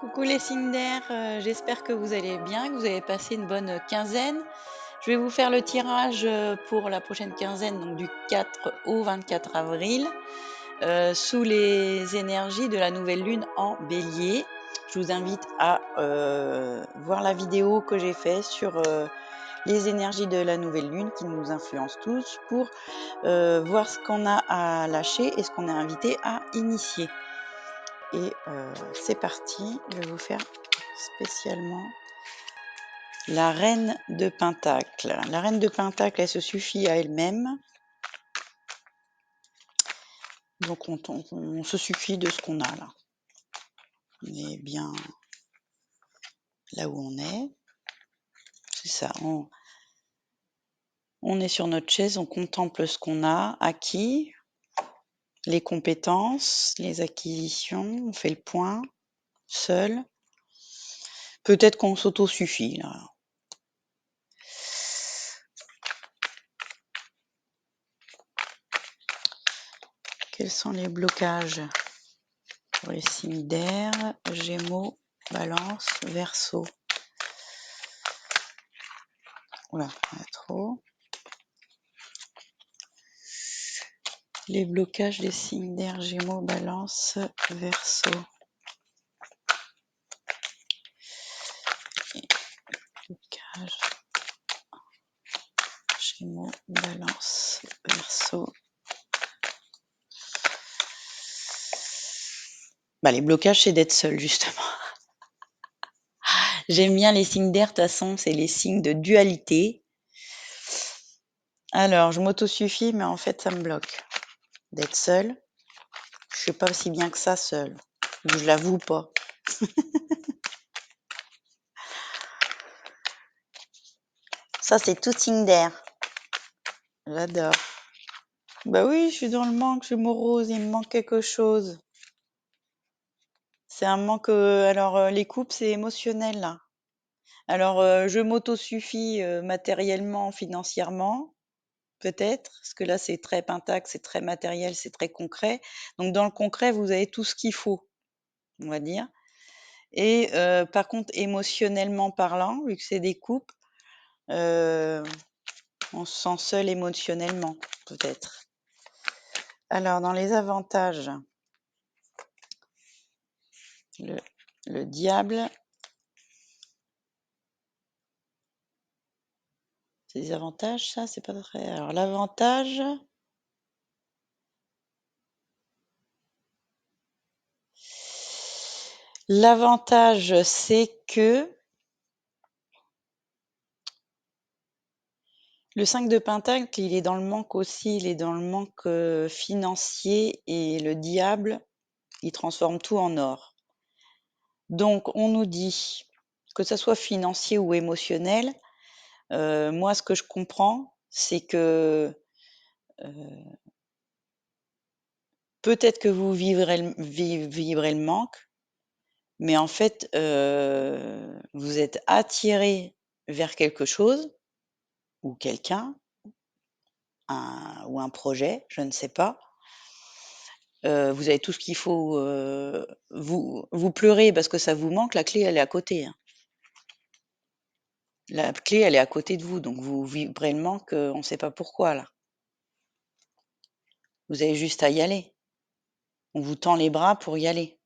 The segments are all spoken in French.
Coucou les signes d'air, j'espère que vous allez bien, que vous avez passé une bonne quinzaine. Je vais vous faire le tirage pour la prochaine quinzaine, donc du 4 au 24 avril, sous les énergies de la nouvelle lune en bélier. Je vous invite à voir la vidéo que j'ai faite sur les énergies de la nouvelle lune qui nous influencent tous pour voir ce qu'on a à lâcher et ce qu'on est invité à initier. Et c'est parti, je vais vous faire spécialement la reine de Pentacle. La reine de Pentacle, elle se suffit à elle-même. Donc on se suffit de ce qu'on a là. On est bien là où on est. C'est ça, on est sur notre chaise, on contemple ce qu'on a acquis, les compétences, les acquisitions, on fait le point, seul. Peut-être qu'on s'auto-suffit là. Quels sont les blocages pour les signes d'air, Gémeaux, Balance, Verseau? Oula, il y en a trop. Les blocages des signes d'air, Gémeaux, Balance, Verseau. Blocage, Gémeaux, Balance, Verseau. Les blocages, c'est d'être seul, justement. J'aime bien les signes d'air, de toute façon, c'est les signes de dualité. Alors, je m'autosuffis, mais en fait, ça me bloque. D'être seul, je suis pas aussi bien que ça seul. Je l'avoue pas. Ça, c'est tout signe d'air. J'adore. Bah oui, je suis dans le manque, je suis morose, il me manque quelque chose. C'est un manque, alors les couples, c'est émotionnel là. Alors je m'autosuffis matériellement, financièrement, peut-être, parce que là c'est très pentacle, c'est très matériel, c'est très concret. Donc dans le concret, vous avez tout ce qu'il faut, on va dire. Et par contre, émotionnellement parlant, vu que c'est des couples, on se sent seul émotionnellement, peut-être. Alors dans les avantages, le diable. C'est des avantages, ça? C'est pas très. Alors, l'avantage. L'avantage, c'est que le 5 de Pentacle, il est dans le manque aussi, il est dans le manque financier et le diable, il transforme tout en or. Donc, on nous dit, que ça soit financier ou émotionnel, moi, ce que je comprends, c'est que peut-être que vous vivrez le manque, mais en fait, vous êtes attiré vers quelque chose ou quelqu'un, ou un projet, je ne sais pas. Vous avez tout ce qu'il faut, vous pleurez parce que ça vous manque, la clé, elle est à côté, hein. La clé, elle est à côté de vous, donc vous vibrez le manque, on ne sait pas pourquoi là. Vous avez juste à y aller. On vous tend les bras pour y aller.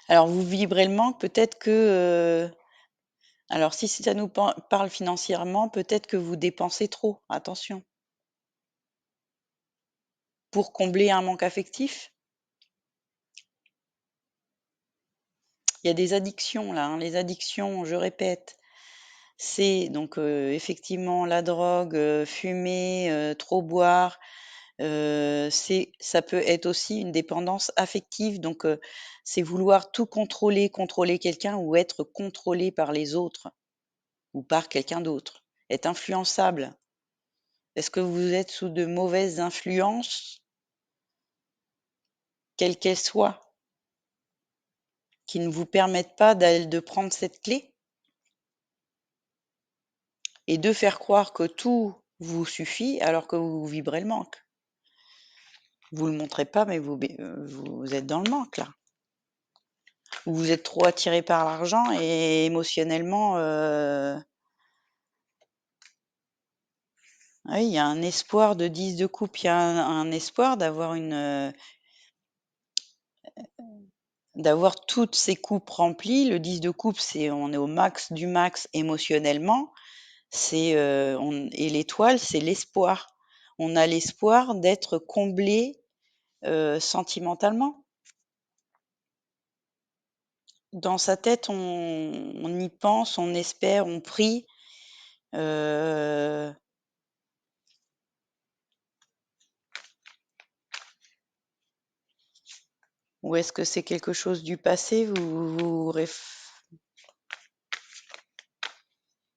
Alors vous vibrez le manque, peut-être que, alors si ça nous parle financièrement, peut-être que vous dépensez trop, attention. Pour combler un manque affectif? Il y a des addictions là, hein. Les addictions, je répète, c'est donc effectivement la drogue, fumer, trop boire, ça peut être aussi une dépendance affective, donc c'est vouloir tout contrôler, contrôler quelqu'un ou être contrôlé par les autres ou par quelqu'un d'autre. Être influençable. Est-ce que vous êtes sous de mauvaises influences, quelles qu'elles soient, qui ne vous permettent pas de prendre cette clé et de faire croire que tout vous suffit alors que vous vibrez le manque? Vous le montrez pas, mais vous êtes dans le manque là. Ou vous êtes trop attiré par l'argent et émotionnellement, oui, il y a un espoir de 10 de coupe, il y a un espoir d'avoir toutes ces coupes remplies. Le 10 de coupe, on est au max du max émotionnellement. Et l'étoile, c'est l'espoir. On a l'espoir d'être comblé, sentimentalement. Dans sa tête, on y pense, on espère, on prie, heu ou est-ce que c'est quelque chose du passé?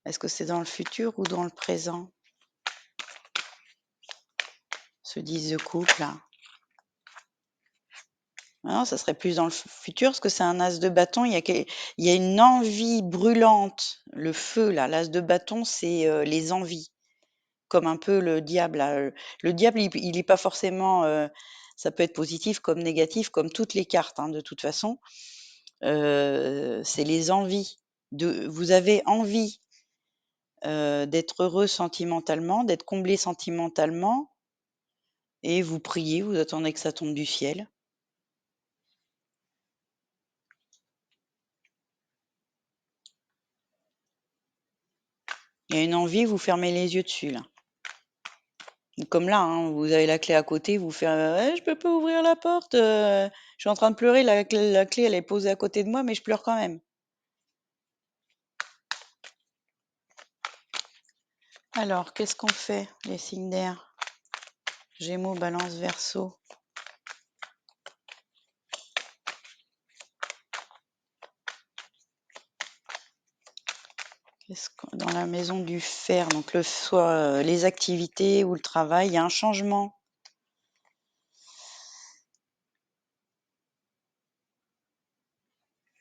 Est-ce que c'est dans le futur ou dans le présent? Ce 10 de coupe là? Non, ça serait plus dans le futur parce que c'est un as de bâton, il y a une envie brûlante, le feu là, l'as de bâton, c'est, les envies, comme un peu le diable là, le diable il est pas forcément, ça peut être positif comme négatif, comme toutes les cartes, hein, de toute façon. C'est les envies vous avez envie, d'être heureux sentimentalement, d'être comblé sentimentalement et vous priez, vous attendez que ça tombe du ciel. Il y a une envie, vous fermez les yeux dessus là. Comme là, hein, vous avez la clé à côté, vous faites: «Ouais, je peux pas ouvrir la porte, je suis en train de pleurer, la clé elle est posée à côté de moi, mais je pleure quand même». Alors, qu'est-ce qu'on fait, les signes d'air? Gémeaux, Balance, Verseau. Qu'est-ce qu'on Dans la maison du fer, donc soit, les activités ou le travail, il y a un changement.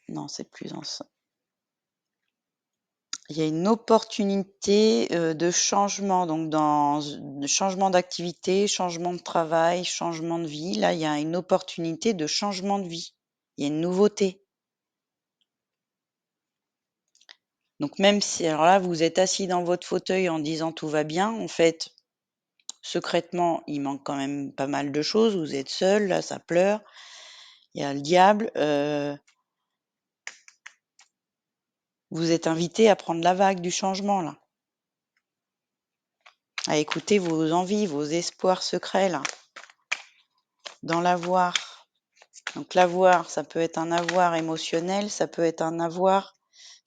Non, c'est plus dans ça. Il y a une opportunité, de changement, donc de changement d'activité, changement de travail, changement de vie. Là, il y a une opportunité de changement de vie. Il y a une nouveauté. Donc même si alors là, vous êtes assis dans votre fauteuil en disant: «Tout va bien», en fait, secrètement, il manque quand même pas mal de choses. Vous êtes seul, là, ça pleure. Il y a le diable, vous êtes invité à prendre la vague du changement, là, à écouter vos envies, vos espoirs secrets, là, dans l'avoir. Donc l'avoir, ça peut être un avoir émotionnel, ça peut être un avoir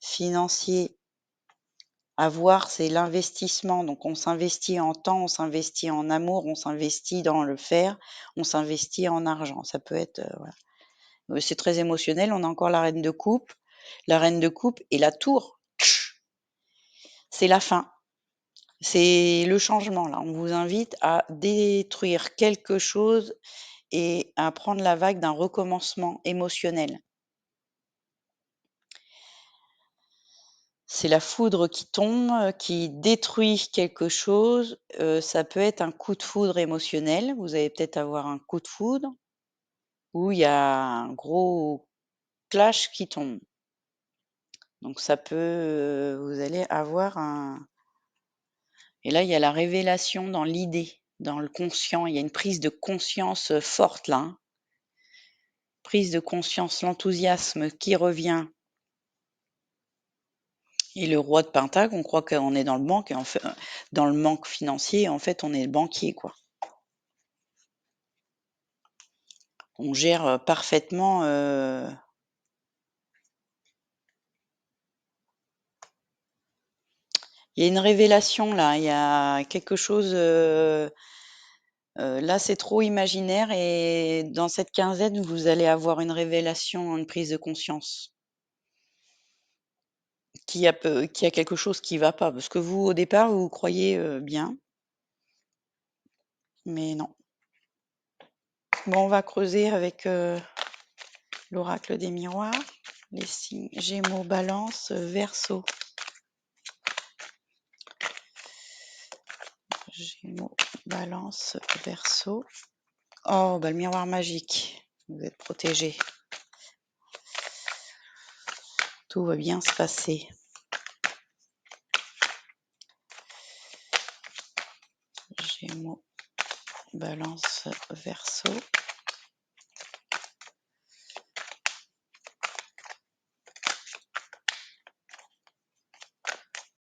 financier. Avoir, c'est l'investissement, donc on s'investit en temps, on s'investit en amour, on s'investit dans le faire, on s'investit en argent. Ça peut être, voilà. C'est très émotionnel. On a encore la reine de coupe. La reine de coupe et la tour, c'est la fin. C'est le changement là. On vous invite à détruire quelque chose et à prendre la vague d'un recommencement émotionnel. C'est la foudre qui tombe, qui détruit quelque chose, ça peut être un coup de foudre émotionnel. Vous allez peut-être avoir un coup de foudre où il y a un gros clash qui tombe. Donc ça peut, vous allez avoir un et là, il y a la révélation dans l'idée, dans le conscient. Il y a une prise de conscience, forte là, hein. Prise de conscience, l'enthousiasme qui revient et le roi de pentacle, on croit qu'on est dans le manque et en fait dans le manque financier, en fait, on est le banquier, quoi. On gère, parfaitement, il y a une révélation là, il y a quelque chose, là, c'est trop imaginaire et dans cette quinzaine, vous allez avoir une révélation, une prise de conscience. Qu'il y a quelque chose qui va pas. Parce que vous, au départ, vous croyez, bien, mais non. Bon, on va creuser avec, l'oracle des miroirs, les signes Gémeaux, Balance, Verseau. Gémeaux, Balance, Verseau. Oh, bah, le miroir magique. Vous êtes protégés. Tout va bien se passer. Gémeaux, Balance, Verseau.